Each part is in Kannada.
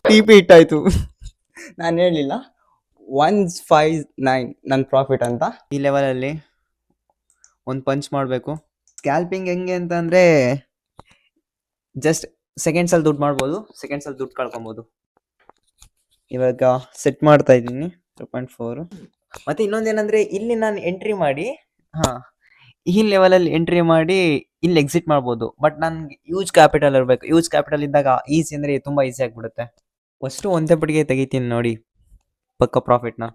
T P ಇಟ್ಟಾಯ್ತು. ನಾನು ಹೇಳಲಿಲ್ಲ 159 ನನ್ನ ಪ್ರಾಫಿಟ್ ಅಂತ. ಈ ಲೆವೆಲಲ್ಲಿ ಒಂದು ಪಂಚ್ ಮಾಡಬೇಕು. ಸ್ಕ್ಯಾಲ್ಪಿಂಗ್ ಹೆಂಗೆ ಅಂತಂದರೆ ಜಸ್ಟ್ ಸೆಕೆಂಡ್ಸಲ್ಲಿ ದುಡ್ಡು ಮಾಡ್ಬೋದು, ಸೆಕೆಂಡ್ಸಲ್ಲಿ ದುಡ್ಡು ಕಳ್ಕೊಬೋದು. ಇವಾಗ ಸೆಟ್ ಮಾಡ್ತಾ ಇದ್ದೀನಿ 2.4. ಮತ್ತು ಇನ್ನೊಂದೇನೆಂದರೆ ಇಲ್ಲಿ ನಾನು ಎಂಟ್ರಿ ಮಾಡಿ ಈ ಲೆವೆಲಲ್ಲಿ ಎಂಟ್ರಿ ಮಾಡಿ ಇಲ್ಲಿ ಎಕ್ಸಿಟ್ ಮಾಡ್ಬೋದು. ಬಟ್ ನನಗೆ ಯೂಜ್ ಕ್ಯಾಪಿಟಲ್ ಇರಬೇಕು. ಯೂಜ್ ಕ್ಯಾಪಿಟಲ್ ಇದ್ದಾಗ ಈಸಿ ಅಂದರೆ ತುಂಬ ಈಸಿ ಆಗಿಬಿಡುತ್ತೆ. ಫಸ್ಟು ಒಂದೇ ಪಟ್ಟಿಗೆ ತೆಗಿತೀನಿ ನೋಡಿ ಪಕ್ಕ ಪ್ರಾಫಿಟ್ನ.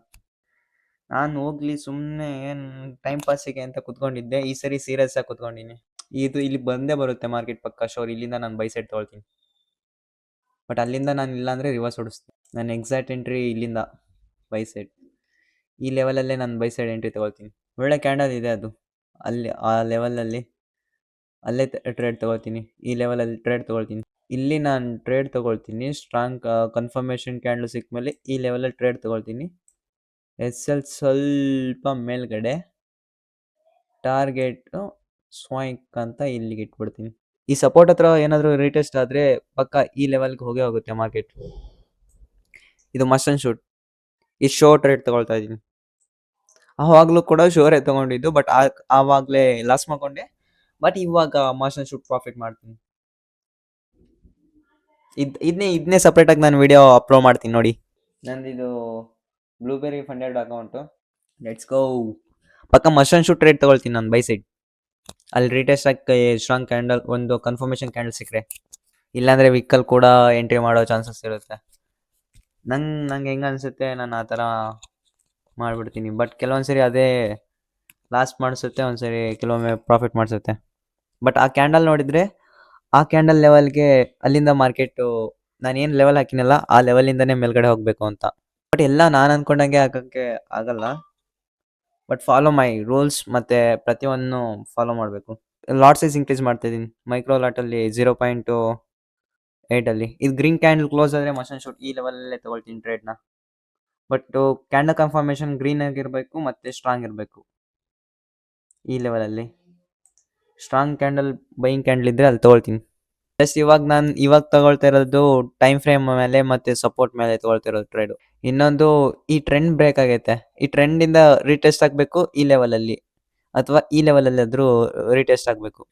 ನಾನು ಹೋಗ್ಲಿ ಸುಮ್ಮನೆ ಏನು ಟೈಮ್ ಪಾಸಿಗೆ ಅಂತ ಕುತ್ಕೊಂಡಿದ್ದೆ. ಈ ಸರಿ ಸೀರಿಯಸ್ ಆಗಿ ಕುತ್ಕೊಂಡಿನಿ. ಇದು ಇಲ್ಲಿ ಬಂದೇ ಬರುತ್ತೆ ಮಾರ್ಕೆಟ್ ಪಕ್ಕ ಶೋರ್. ಇಲ್ಲಿಂದ ನಾನು ಬೈ ಸೈಡ್ ತೊಗೊಳ್ತೀನಿ. ಬಟ್ ಅಲ್ಲಿಂದ ನಾನು ಇಲ್ಲಾಂದರೆ ರಿವರ್ಸ್ ಹೊಡಿಸ್ತೀನಿ. ನಾನು ಎಕ್ಸಾಕ್ಟ್ ಎಂಟ್ರಿ ಇಲ್ಲಿಂದ ಬೈ ಸೈಡ್, ಈ ಲೆವೆಲಲ್ಲೇ ನಾನು ಬೈ ಸೈಡ್ ಎಂಟ್ರಿ ತೊಗೊಳ್ತೀನಿ. ಒಳ್ಳೆ ಕ್ಯಾಂಡಲ್ ಇದೆ ಅದು. ಅಲ್ಲಿ ಆ ಲೆವೆಲಲ್ಲಿ ಅಲ್ಲೇ ಟ್ರೇಡ್ ತೊಗೊಳ್ತೀನಿ. ಈ ಲೆವೆಲಲ್ಲಿ ಟ್ರೇಡ್ ತೊಗೊಳ್ತೀನಿ. ಇಲ್ಲಿ ನಾನು ಟ್ರೇಡ್ ತೊಗೊಳ್ತೀನಿ. ಸ್ಟ್ರಾಂಗ್ ಕನ್ಫರ್ಮೇಷನ್ ಕ್ಯಾಂಡಲ್ ಸಿಕ್ಮೇಲೆ ಈ ಲೆವೆಲಲ್ಲಿ ಟ್ರೇಡ್ ತೊಗೊಳ್ತೀನಿ. SL ಸ್ವಲ್ಪ ಮೇಲ್ಗಡೆ ಟಾರ್ಗೆಟ್ ಸ್ವಾಂಕ್ ಅಂತ ಇಲ್ಲಿಗೆ ಇಟ್ಬಿಡ್ತೀನಿ. ಈ ಸಪೋರ್ಟ್ ಹತ್ರ ಏನಾದರೂ ರೀಟೆಸ್ಟ್ ಆದರೆ ಪಕ್ಕ ಈ ಲೆವೆಲ್ಗೆ ಹೋಗುತ್ತೆ ಮಾರ್ಕೆಟ್. ಇದು ಮಸ್ಟ್ ಆ್ಯಂಡ್ ಶೂಟ್. ಈ ಶೋರ್ಟ್ ರೇಟ್ ತೊಗೊಳ್ತಾ ಇದ್ದೀನಿ. ಆವಾಗಲೂ ಕೂಡ ಶೋರೇ ತೊಗೊಂಡಿದ್ದು, ಬಟ್ ಆವಾಗಲೇ ಲಾಸ್ ಮಾಡ್ಕೊಂಡೆ. ಬಟ್ ಇವಾಗ ಮಸ್ಟ್ ಆ್ಯಂಡ್ ಶೂಟ್ ಪ್ರಾಫಿಟ್ ಮಾಡ್ತೀನಿ. ಇದನ್ನೇ ಸಪ್ರೇಟಾಗಿ ನಾನು ವಿಡಿಯೋ ಅಪ್ಲೋಡ್ ಮಾಡ್ತೀನಿ ನೋಡಿ. ನಂದಿದು blueberry funded account. Let's go. ಪಕ್ಕ ಮಸ್ಟ್ ಆ್ಯಂಡ್ ಶೂಟ್ ರೇಟ್ ತೊಗೊಳ್ತೀನಿ ನಾನು ಬೈ ಸೈಡ್. ಅಲ್ಲಿ ರೀಟೆಸ್ಟ್ ಆಗಿ ಸ್ಟ್ರಾಂಗ್ ಕ್ಯಾಂಡಲ್ ಒಂದು ಕನ್ಫರ್ಮೇಷನ್ ಕ್ಯಾಂಡಲ್ ಸಿಕ್ಕರೆ, ಇಲ್ಲಾಂದರೆ ವಿಕ್ಕಲ್ ಕೂಡ ಎಂಟ್ರಿ ಮಾಡೋ ಚಾನ್ಸಸ್ ಇರುತ್ತೆ. ನಂಗೆ ಹೆಂಗೆ ಅನಿಸುತ್ತೆ ನಾನು ಆ ಥರ ಮಾಡಿಬಿಡ್ತೀನಿ. ಬಟ್ ಕೆಲವೊಂದು ಸರಿ ಅದೇ ಲಾಸ್ ಮಾಡಿಸುತ್ತೆ, ಒಂದು ಸರಿ ಕೆಲವೊಮ್ಮೆ ಪ್ರಾಫಿಟ್ ಮಾಡಿಸುತ್ತೆ. ಬಟ್ ಆ ಕ್ಯಾಂಡಲ್ ನೋಡಿದರೆ ಆ ಕ್ಯಾಂಡಲ್ ಲೆವೆಲ್ಗೆ ಅಲ್ಲಿಂದ ಮಾರ್ಕೆಟು ನಾನೇನು ಲೆವೆಲ್ ಹಾಕಿನಲ್ಲ ಆ ಲೆವೆಲಿಂದನೇ ಮೇಲ್ಗಡೆ ಹೋಗಬೇಕು ಅಂತ. ಬಟ್ ಎಲ್ಲ ನಾನು ಅಂದ್ಕೊಂಡಂಗೆ ಆಗೋಕ್ಕೆ ಆಗಲ್ಲ. ಬಟ್ ಫಾಲೋ ಮೈ ರೂಲ್ಸ್ ಮತ್ತು ಪ್ರತಿಯೊಂದನ್ನು ಫಾಲೋ ಮಾಡಬೇಕು. ಲಾಟ್ ಸೈಜ್ ಇನ್ಕ್ರೀಸ್ ಮಾಡ್ತಾಯಿದ್ದೀನಿ. ಮೈಕ್ರೋ ಲಾಟಲ್ಲಿ 0.8 ಇದು ಗ್ರೀನ್ ಕ್ಯಾಂಡಲ್ ಕ್ಲೋಸ್ ಆದರೆ ಮಸ್ಟ್ ಆ್ಯಂಡ್ ಶೂಟ್ ಈ ಲೆವೆಲಲ್ಲೇ ತೊಗೊಳ್ತೀನಿ ಟ್ರೇಡ್ನ. ಬಟ್ ಕ್ಯಾಂಡಲ್ ಕನ್ಫರ್ಮೇಷನ್ ಗ್ರೀನ್ ಆಗಿರಬೇಕು ಮತ್ತು ಸ್ಟ್ರಾಂಗ್ ಇರಬೇಕು. ಈ ಲೆವೆಲಲ್ಲಿ ಸ್ಟ್ರಾಂಗ್ ಕ್ಯಾಂಡಲ್ ಬೈಯಿಂಗ್ ಕ್ಯಾಂಡಲ್ ಇದ್ದರೆ ಅಲ್ಲಿ ತೊಗೊಳ್ತೀನಿ. ಜಸ್ಟ್ ಇವಾಗ ತೊಗೊಳ್ತಾ ಇರೋದು ಟೈಮ್ ಫ್ರೇಮ್ ಮೇಲೆ ಮತ್ತು ಸಪೋರ್ಟ್ ಮೇಲೆ ತೊಗೊಳ್ತಾ ಇರೋದು ಟ್ರೇಡು. ಇನ್ನೊಂದು, ಈ ಟ್ರೆಂಡ್ ಬ್ರೇಕ್ ಆಗೈತೆ. ಈ ಟ್ರೆಂಡಿಂದ ರೀಟೆಸ್ಟ್ ಆಗಬೇಕು ಈ ಲೆವೆಲಲ್ಲಿ, ಅಥವಾ ಈ ಲೆವೆಲಲ್ಲಿ ಆದರೂ ರೀಟೆಸ್ಟ್ ಆಗಬೇಕು.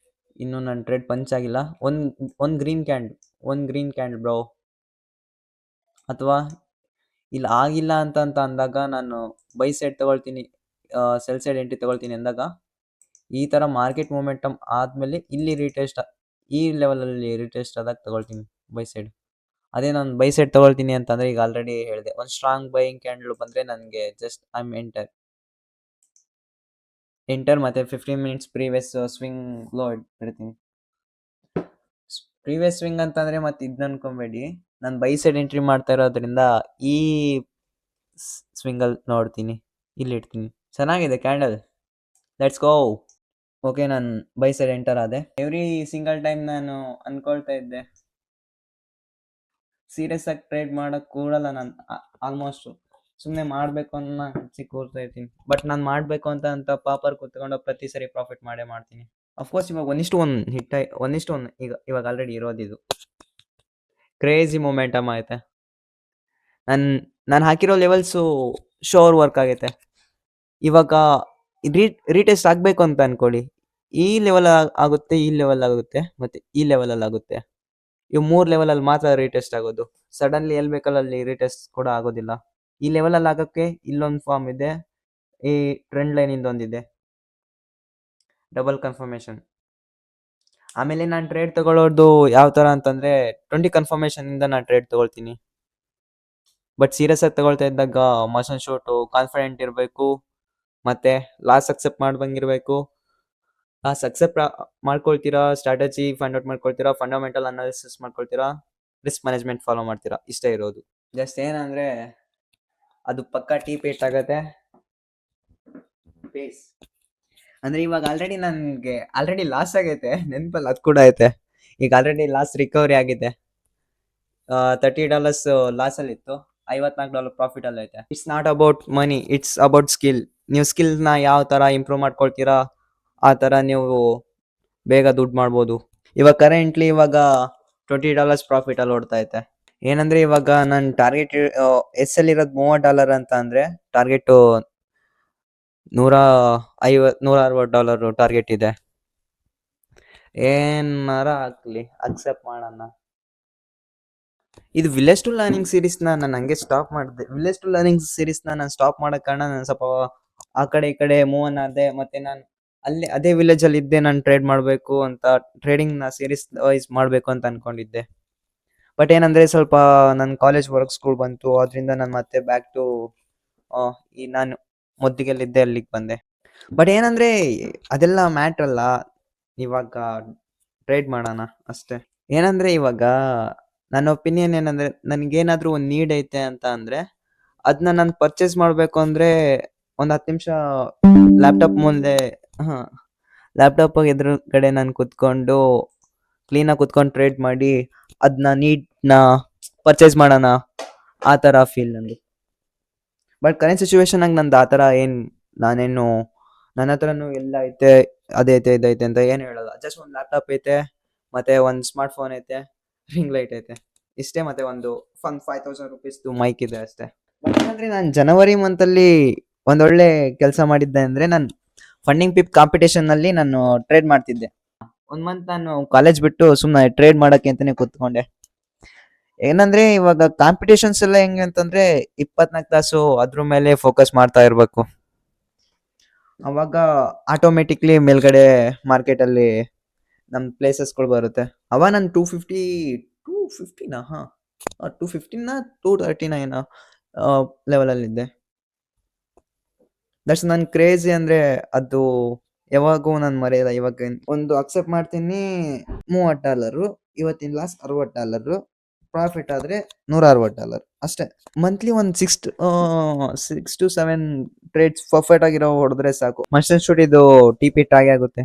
ಇನ್ನು ನನ್ನ ಟ್ರೇಡ್ ಪಂಚ್ ಆಗಿಲ್ಲ. ಒಂದು ಗ್ರೀನ್ ಕ್ಯಾಂಡಲ್ ಬ್ರೋ. ಅಥವಾ ಇಲ್ಲಿ ಆಗಿಲ್ಲ ಅಂತ ಅಂದಾಗ ನಾನು ಬೈ ಸೈಡ್ ತೊಗೊಳ್ತೀನಿ, ಸೆಲ್ ಸೈಡ್ ಎಂಟ್ರಿ ತೊಗೊಳ್ತೀನಿ ಅಂದಾಗ ಈ ಥರ ಮಾರ್ಕೆಟ್ ಮೂಮೆಂಟಮ್ ಆದಮೇಲೆ ಇಲ್ಲಿ ಈ ಲೆವೆಲಲ್ಲಿ ರೀಟೆಸ್ಟ್ ಆದಾಗ ತೊಗೊಳ್ತೀನಿ ಬೈ ಸೈಡ್. ಅದೇ ನಾನು ಬೈ ಸೈಡ್ ತೊಗೊಳ್ತೀನಿ ಅಂತಂದರೆ ಈಗ ಆಲ್ರೆಡಿ ಹೇಳಿದೆ, ಒಂದು ಸ್ಟ್ರಾಂಗ್ ಬೈಯಿಂಗ್ ಕ್ಯಾಂಡಲ್ ಬಂದರೆ ನನಗೆ ಜಸ್ಟ್ ಎಂಟರ್ ಮತ್ತು 15 ಮಿನಿಟ್ಸ್ ಪ್ರೀವಿಯಸ್ ಸ್ವಿಂಗ್ ಲೋ ಇಡ್ತೀನಿ. ಪ್ರೀವಿಯಸ್ ಸ್ವಿಂಗ್ ಅಂತಂದರೆ ಮತ್ತೆ ಇದನ್ನ ಅನ್ಕೊಬೇಡಿ, ನಾನು ಬೈ ಸೈಡ್ ಎಂಟ್ರಿ ಮಾಡ್ತಾ ಇರೋದ್ರಿಂದ ಈ ಸ್ವಿಂಗಲ್ಲಿ ನೋಡ್ತೀನಿ, ಇಲ್ಲಿ ಇಡ್ತೀನಿ. ಚೆನ್ನಾಗಿದೆ ಕ್ಯಾಂಡಲ್. Let's go. ಓಕೆ, ನಾನು ಬೈ ಸೈಡ್ ಎಂಟರ್ ಆದೆ. ಎವ್ರಿ ಸಿಂಗಲ್ ಟೈಮ್ ನಾನು ಅಂದ್ಕೊಳ್ತಾ ಇದ್ದೆ ಸೀರಿಯಸ್ ಆಗಿ ಟ್ರೇಡ್ ಮಾಡೋಕ್ಕೆ ಕೂಡಲ್ಲ ನಾನು. ಆಲ್ಮೋಸ್ಟು ಸುಮ್ಮನೆ ಮಾಡಬೇಕು ಅನ್ನೋ ಕೂರ್ತಾ ಇರ್ತೀನಿ. ಬಟ್ ನಾನು ಮಾಡಬೇಕು ಅಂತ ಪಾಪರ್ ಕೂತ್ಕೊಂಡು ಪ್ರತಿ ಸರಿ ಪ್ರಾಫಿಟ್ ಮಾಡ್ತೀನಿ. ಅಫ್ಕೋರ್ಸ್ ಇವಾಗ 1:1 ಇವಾಗ ಆಲ್ರೆಡಿ ಇರೋದಿದು. ಕ್ರೇಜಿ ಮೊಮೆಂಟಮ್ ಐತೆ. ನಾನು ಹಾಕಿರೋ ಲೆವೆಲ್ಸು ಶೋರ್ ವರ್ಕ್ ಆಗೈತೆ. ಇವಾಗ ರೀಟೆಸ್ಟ್ ಆಗಬೇಕು ಅಂತ ಅಂದ್ಕೊಳ್ಳಿ, ಈ ಲೆವೆಲ್ ಆಗುತ್ತೆ, ಈ ಲೆವೆಲ್ ಆಗುತ್ತೆ, ಮತ್ತು ಈ ಲೆವೆಲಲ್ಲಿ ಆಗುತ್ತೆ. ಇವು 3 ಲೆವೆಲಲ್ಲಿ ಮಾತ್ರ ರೀಟೆಸ್ಟ್ ಆಗೋದು. ಸಡನ್ಲಿ ಎಲ್ಲಿ ಬೇಕಲ್ಲ ಅಲ್ಲಿ ರೀಟೆಸ್ಟ್ ಕೂಡ ಆಗೋದಿಲ್ಲ. ಈ ಲೆವೆಲಲ್ಲಿ ಆಗೋಕ್ಕೆ ಇಲ್ಲೊಂದು ಫಾರ್ಮ್ ಇದೆ, ಈ ಟ್ರೆಂಡ್ ಲೈನಿಂದ ಒಂದಿದೆ, ಡಬಲ್ ಕನ್ಫರ್ಮೇಷನ್. ಆಮೇಲೆ ನಾನು ಟ್ರೇಡ್ ತೊಗೊಳ್ಳೋದು ಯಾವ ಥರ ಅಂತಂದರೆ 20 ಕನ್ಫರ್ಮೇಷನಿಂದ ನಾನು ಟ್ರೇಡ್ ತೊಗೊಳ್ತೀನಿ. ಬಟ್ ಸೀರಿಯಸ್ ಆಗಿ ತೊಗೊಳ್ತಾ ಇದ್ದಾಗ ಮಸ್ಟ್ ಆ್ಯಂಡ್ ಶೂಟು ಕಾನ್ಫಿಡೆಂಟ್ ಇರಬೇಕು, ಮತ್ತು ಲಾಸ್ ಅಕ್ಸೆಪ್ಟ್ ಮಾಡ್ದಂಗಿರಬೇಕು. ಲಾಸ್ ಅಕ್ಸೆಪ್ಟ್ ಮಾಡ್ಕೊಳ್ತೀರಾ, ಸ್ಟ್ರಾಟಜಿ ಫೈಂಡ್ ಔಟ್ ಮಾಡ್ಕೊಳ್ತೀರಾ, ಫಂಡಮೆಂಟಲ್ ಅನಾಲಿಸಿಸ್ ಮಾಡ್ಕೊಳ್ತೀರಾ, ರಿಸ್ಕ್ ಮ್ಯಾನೇಜ್ಮೆಂಟ್ ಫಾಲೋ ಮಾಡ್ತೀರಾ. ಇಷ್ಟೇ ಇರೋದು. ಜಸ್ಟ್ ಏನಂದರೆ ಅದು ಪಕ್ಕ ಟೀ ಪೇಟ್ ಆಗುತ್ತೆ. ಪೇಸ್ ಅಂದರೆ ಇವಾಗ ನನಗೆ ಆಲ್ರೆಡಿ ಲಾಸ್ ಆಗೈತೆ, ನೆನಪಲ್ಲಿ ಅದು ಕೂಡ ಐತೆ. ಈಗ ಆಲ್ರೆಡಿ ಲಾಸ್ ರಿಕವರಿ ಆಗಿದೆ. $30 ಲಾಸಲ್ಲಿತ್ತು, $54 ಪ್ರಾಫಿಟಲ್ಲಿ ಐತೆ. It's not about money, it's about skill. ನೀವು ಸ್ಕಿಲ್ನ ಯಾವ ಥರ ಇಂಪ್ರೂವ್ ಮಾಡ್ಕೊಳ್ತೀರಾ ಆ ಥರ ನೀವು ಬೇಗ ದುಡ್ಡು ಮಾಡ್ಬೋದು. ಇವಾಗ ಕರೆಂಟ್ಲಿ $20 ಪ್ರಾಫಿಟಲ್ಲಿ ಓಡ್ತಾ ಐತೆ. ಏನಂದ್ರೆ ಇವಾಗ ನನ್ನ ಟಾರ್ಗೆಟ್ ಎಸ್ ಎಲ್ ಇರೋದು $30 ಅಂತ ಅಂದ್ರೆ ಟಾರ್ಗೆಟ್ $160 ಟಾರ್ಗೆಟ್ ಇದೆ. ಏನಾರ ಆಗ್ಲಿ ಅಕ್ಸೆಪ್ಟ್ ಮಾಡೋಣ. ಇದು ವಿಲೇಜ್ ಟು ಲರ್ನಿಂಗ್ ಸೀರೀಸ್ ನಾನು ಹಂಗೆ ಸ್ಟಾಪ್ ಮಾಡಿದೆ. ವಿಲೇಜ್ ಟು ಲರ್ನಿಂಗ್ ಸೀರೀಸ್ ನಾನು ಸ್ಟಾಪ್ ಮಾಡಕ್ ಕಾರಣ ನಾನು ಸ್ವಲ್ಪ ಆ ಕಡೆ ಈ ಕಡೆ ಮೂವ್ ಆನ್ ಆದೆ. ಮತ್ತೆ ನಾನು ಅಲ್ಲಿ ಅದೇ ವಿಲೇಜ್ ಅಲ್ಲಿ ಇದ್ದೆ. ನಾನು ಟ್ರೇಡ್ ಮಾಡಬೇಕು ಅಂತ ಟ್ರೇಡಿಂಗ್ ನ ಸೀರೀಸ್ ವೈಸ್ ಮಾಡಬೇಕು ಅಂತ ಅನ್ಕೊಂಡಿದ್ದೆ. ಬಟ್ ಏನಂದ್ರೆ ಸ್ವಲ್ಪ ನನ್ನ ಕಾಲೇಜ್ ವರ್ಕ್ ಸ್ಕೂಲ್ ಬಂತು. ಅದರಿಂದ ನಾನು ಮತ್ತೆ ಬ್ಯಾಕ್ ಟು ಈ ನಾನು ಮೊದ್ಲಿಗೆಲ್ಲಿದ್ದೆ ಅಲ್ಲಿಗೆ ಬಂದೆ. ಬಟ್ ಏನಂದ್ರೆ ಅದೆಲ್ಲ ಮ್ಯಾಟ್ರ್ ಅಲ್ಲ, ಇವಾಗ ಟ್ರೇಡ್ ಮಾಡೋಣ ಅಷ್ಟೇ. ಏನಂದ್ರೆ ಇವಾಗ ನನ್ನ ಒಪಿನಿಯನ್ ಏನಂದ್ರೆ ನನ್ಗೇನಾದ್ರೂ ಒಂದು ನೀಡ್ ಐತೆ ಅಂತ ಅಂದ್ರೆ ಅದನ್ನ ನಾನು ಪರ್ಚೇಸ್ ಮಾಡ್ಬೇಕು ಅಂದ್ರೆ ಒಂದ್ 10 ನಿಮಿಷ ಲ್ಯಾಪ್ಟಾಪ್ ಮುಂದೆ ಲ್ಯಾಪ್ಟಾಪ್ ಎದುರುಗಡೆ ನಾನು ಕುತ್ಕೊಂಡು ಕ್ಲೀನಾಗಿ ಕುತ್ಕೊಂಡು ಟ್ರೇಡ್ ಮಾಡಿ ಅದನ್ನ ನೀಡ್ನ ಪರ್ಚೇಸ್ ಮಾಡೋಣ ಆ ಥರ ಫೀಲ್ ನಂದು. ಬಟ್ ಕರೆಂಟ್ ಸಿಚುವೇಶನ್ ಆಗಿ ನಂದು ಆ ಥರ ನಾನೇನು ನನ್ನ ಹತ್ರನೂ ಎಲ್ಲ ಐತೆ ಅದೈತೆ ಇದೈತೆ ಅಂತ ಏನು ಹೇಳಲ್ಲ. ಜಸ್ಟ್ ಒಂದು ಲ್ಯಾಪ್ಟಾಪ್ ಐತೆ, ಮತ್ತೆ ಒಂದು ಸ್ಮಾರ್ಟ್ ಫೋನ್ ಐತೆ, ರಿಂಗ್ ಲೈಟ್ ಐತೆ, ಇಷ್ಟೇ. ಮತ್ತೆ ಒಂದು $5,000 ಮೈಕ್ ಇದೆ ಅಷ್ಟೇ. ಬಟ್ ಏನಂದ್ರೆ ನಾನು ಜನವರಿ ಮಂತಲ್ಲಿ ಒಂದೊಳ್ಳೆ ಕೆಲಸ ಮಾಡಿದ್ದೆ ಅಂದ್ರೆ ನಾನು ಫಂಡಿಂಗ್ ಪಿಪ್ ಕಾಂಪಿಟೇಷನ್ ನಲ್ಲಿ ನಾನು ಟ್ರೇಡ್ ಮಾಡ್ತಿದ್ದೆ. 1 ಮಂತ್ ನಾನು ಕಾಲೇಜ್ ಬಿಟ್ಟು ಸುಮ್ಮನೆ ಟ್ರೇಡ್ ಮಾಡಕ್ಕೆ ಅಂತಾನೆ ಕೂತ್ಕೊಂಡೆ. ಏನಂದ್ರೆ ಇವಾಗ ಕಾಂಪಿಟೇಷನ್ಸ್ ಎಲ್ಲ ಹೆಂಗೆ ಅಂತಂದ್ರೆ 24 ತಾಸು ಅದ್ರ ಮೇಲೆ ಫೋಕಸ್ ಮಾಡ್ತಾ ಇರ್ಬೇಕು. ಅವಾಗ ಆಟೋಮೆಟಿಕ್ಲಿ ಮೇಲ್ಗಡೆ ಮಾರ್ಕೆಟ್ ಅಲ್ಲಿ ನಮ್ ಪ್ಲೇಸಸ್ಗಳು ಬರುತ್ತೆ. ಅವ ನಾನು 250 230 ಲೆವೆಲ್ ಅಲ್ಲಿ ಇದ್ದೆ. ದಟ್ಸ್ ನನ್ ಕ್ರೇಜಿ. ಅಂದ್ರೆ ಅದು ಯಾವಾಗೂ ನಾನು ಮರೆಯಲ್ಲ. ಇವಾಗ ಒಂದು ಅಕ್ಸೆಪ್ಟ್ ಮಾಡ್ತೀನಿ $30, ಇವತ್ತಿನ ಲಾಸ್ $60, ಪ್ರಾಫಿಟ್ ಆದ್ರೆ $160 ಅಷ್ಟೇ. ಮಂತ್ಲಿ ಒಂದು 6 to 7 ಟ್ರೇಡ್ಸ್ ಪರ್ಫೆಕ್ಟ್ ಆಗಿರೋ ಹೊಡೆದ್ರೆ ಸಾಕು. ಮಸ್ಟನ್ ಶೂಟ್ ಇದು ಟಿಪಿಟ್ ಆಗಿ ಆಗುತ್ತೆ.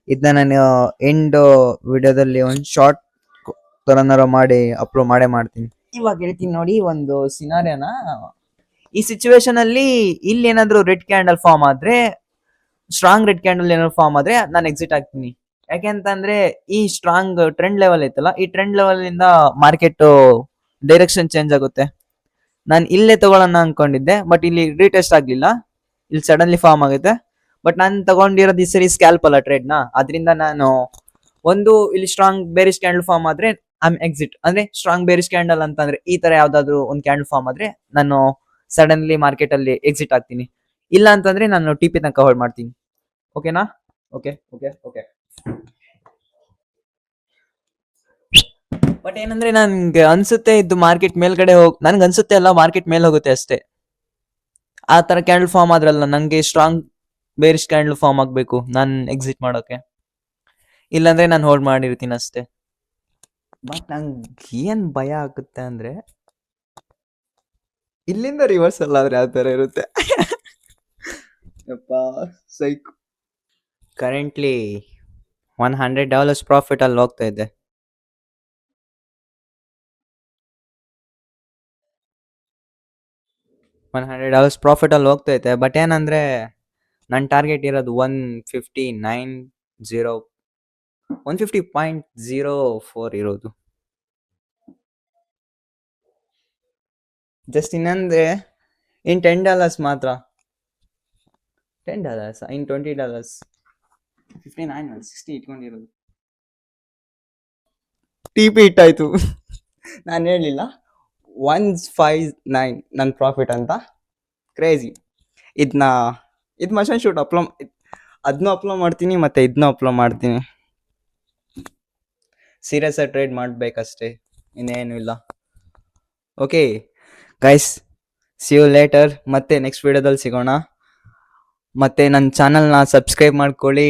ಇದನ್ನ ನಾನು ಎಂಡ್ ವಿಡಿಯೋದಲ್ಲಿ ಒಂದು ಶಾರ್ಟ್ ತರನಾರ ಮಾಡಿ ಅಪ್ಲೋಡ್ ಮಾಡ್ತೀನಿ. ಇವಾಗ ಹೇಳ್ತೀನಿ ನೋಡಿ ಒಂದು ಸಿನಾರಿಯೋನ. ಈ ಸಿಚುವೇಶನ್ ಅಲ್ಲಿ ಇಲ್ಲಿ ಏನಾದ್ರು ರೆಡ್ ಕ್ಯಾಂಡಲ್ ಫಾರ್ಮ್ ಆದ್ರೆ, ಸ್ಟ್ರಾಂಗ್ ರೆಡ್ ಕ್ಯಾಂಡಲ್ ಏನಾದ್ರು ಫಾರ್ಮ್ ಆದ್ರೆ ನಾನು ಎಕ್ಸಿಟ್ ಆಗ್ತೀನಿ. ಯಾಕೆಂತಂದ್ರೆ ಈ ಸ್ಟ್ರಾಂಗ್ ಟ್ರೆಂಡ್ ಲೆವೆಲ್ ಐತಲ್ಲ, ಈ ಟ್ರೆಂಡ್ ಲೆವೆಲ್ ಇಂದ ಮಾರ್ಕೆಟ್ ಡೈರೆಕ್ಷನ್ ಚೇಂಜ್ ಆಗುತ್ತೆ. ನಾನು ಇಲ್ಲೇ ತಗೊಳ್ಳೋಣ ಅನ್ಕೊಂಡಿದ್ದೆ, ಬಟ್ ಇಲ್ಲಿ ರೀಟೆಸ್ಟ್ ಆಗ್ಲಿಲ್ಲ, ಇಲ್ಲಿ ಸಡನ್ಲಿ ಫಾರ್ಮ್ ಆಗುತ್ತೆ. ಬಟ್ ನಾನು ತಗೊಂಡಿರೋದು ಈ ಸರಿ ಸ್ಕ್ಯಾಲ್ಪ್ ಅಲ್ಲ ಟ್ರೇಡ್ ನ, ಅದರಿಂದ ನಾನು ಒಂದು ಇಲ್ಲಿ ಸ್ಟ್ರಾಂಗ್ ಬೇರಿಶ್ ಕ್ಯಾಂಡಲ್ ಫಾರ್ಮ್ ಆದ್ರೆ ಐಮ್ ಎಕ್ಸಿಟ್. ಅಂದ್ರೆ ಸ್ಟ್ರಾಂಗ್ ಬೇರಿಶ್ ಕ್ಯಾಂಡಲ್ ಅಂತಂದ್ರೆ ಈ ತರ ಯಾವ್ದಾದ್ರು ಒಂದು ಕ್ಯಾಂಡಲ್ ಫಾರ್ಮ್ ಆದ್ರೆ ನಾನು ಸಡನ್ಲಿ ಮಾರ್ಕೆಟ್ ಅಲ್ಲಿ ಎಕ್ಸಿಟ್ ಆಗ್ತೀನಿ. ಇಲ್ಲ ಅಂತಂದ್ರೆ ನಾನು ಟಿಪಿ ತನಕ ಹೋಲ್ಡ್ ಮಾಡ್ತೀನಿ. ಓಕೆನಾ? ಓಕೆ. ಬಟ್ ಏನಂದ್ರೆ ನನ್ಗೆ ಅನ್ಸುತ್ತೆ ಇದು ಮಾರ್ಕೆಟ್ ಮೇಲ್ಗಡೆ ನನ್ಗೆ ಅನ್ಸುತ್ತೆ ಅಲ್ಲ, ಮಾರ್ಕೆಟ್ ಮೇಲ್ ಹೋಗುತ್ತೆ ಅಷ್ಟೇ. ಆ ತರ ಕ್ಯಾಂಡಲ್ ಫಾರ್ಮ್ ಆದ್ರಲ್ಲ, ನಂಗೆ ಸ್ಟ್ರಾಂಗ್ ಬೇರಿಶ್ ಕ್ಯಾಂಡಲ್ ಫಾರ್ಮ್ ಆಗ್ಬೇಕು ನಾನ್ ಎಕ್ಸಿಟ್ ಮಾಡೋಕೆ. ಇಲ್ಲಾಂದ್ರೆ ನಾನು ಹೋಲ್ಡ್ ಮಾಡಿರ್ತೀನಿ ಅಷ್ಟೇ. ಬಟ್ ನಂಗೆ ಏನ್ ಭಯ ಆಗುತ್ತೆ ಅಂದ್ರೆ ಇಲ್ಲಿಂದ ರಿವರ್ಸಲ್ ಆದ್ರೆ ಆ ತರ ಇರುತ್ತೆ. ಸೈಕ್. ಕರೆಂಟ್ಲಿ $100 ಪ್ರಾಫಿಟ್ ಅಲ್ಲಿ ಹೋಗ್ತಾ ಇದೆ. $100 ಪ್ರಾಫಿಟ್ ಅಲ್ಲಿ ಹೋಗ್ತಾ ಇದೆ. ಬಟ್ ಏನಂದ್ರೆ ನನ್ನ ಟಾರ್ಗೆಟ್ ಇರೋದು 150.04 ಇರೋದು. ಜಸ್ಟ್ ಇನ್ನಂದ್ರೆ ಇನ್ $10 ಮಾತ್ರ. $10 ಇನ್ $20 59 60 ಇಟ್ಕೊಂಡಿರೋದು. ಟಿಪಿ ಇಟ್ಟಾಯ್ತು. ನಾನು ಹೇಳಿಲ್ಲ 159 ನನ್ನ ಪ್ರಾಫಿಟ್ ಅಂತ. ಕ್ರೇಜಿ. ಇದು ಮಷನ್ ಶೂಟ್ ಅದನ್ನೂ ಅಪ್ಲೋಡ್ ಮಾಡ್ತೀನಿ, ಮತ್ತೆ ಇದನ್ನೂ ಅಪ್ಲೋಡ್ ಮಾಡ್ತೀನಿ. ಸೀರಿಯಸ್ ಆಗಿ ಟ್ರೇಡ್ ಮಾಡ್ಬೇಕಷ್ಟೇ, ಇನ್ನೇನು ಇಲ್ಲ. Okay guys, see you later. ಮತ್ತೆ ನೆಕ್ಸ್ಟ್ ವಿಡಿಯೋದಲ್ಲಿ ಸಿಗೋಣ. ಮತ್ತೆ ನನ್ನ ಚಾನಲ್ನ ಸಬ್ಸ್ಕ್ರೈಬ್ ಮಾಡ್ಕೊಳ್ಳಿ.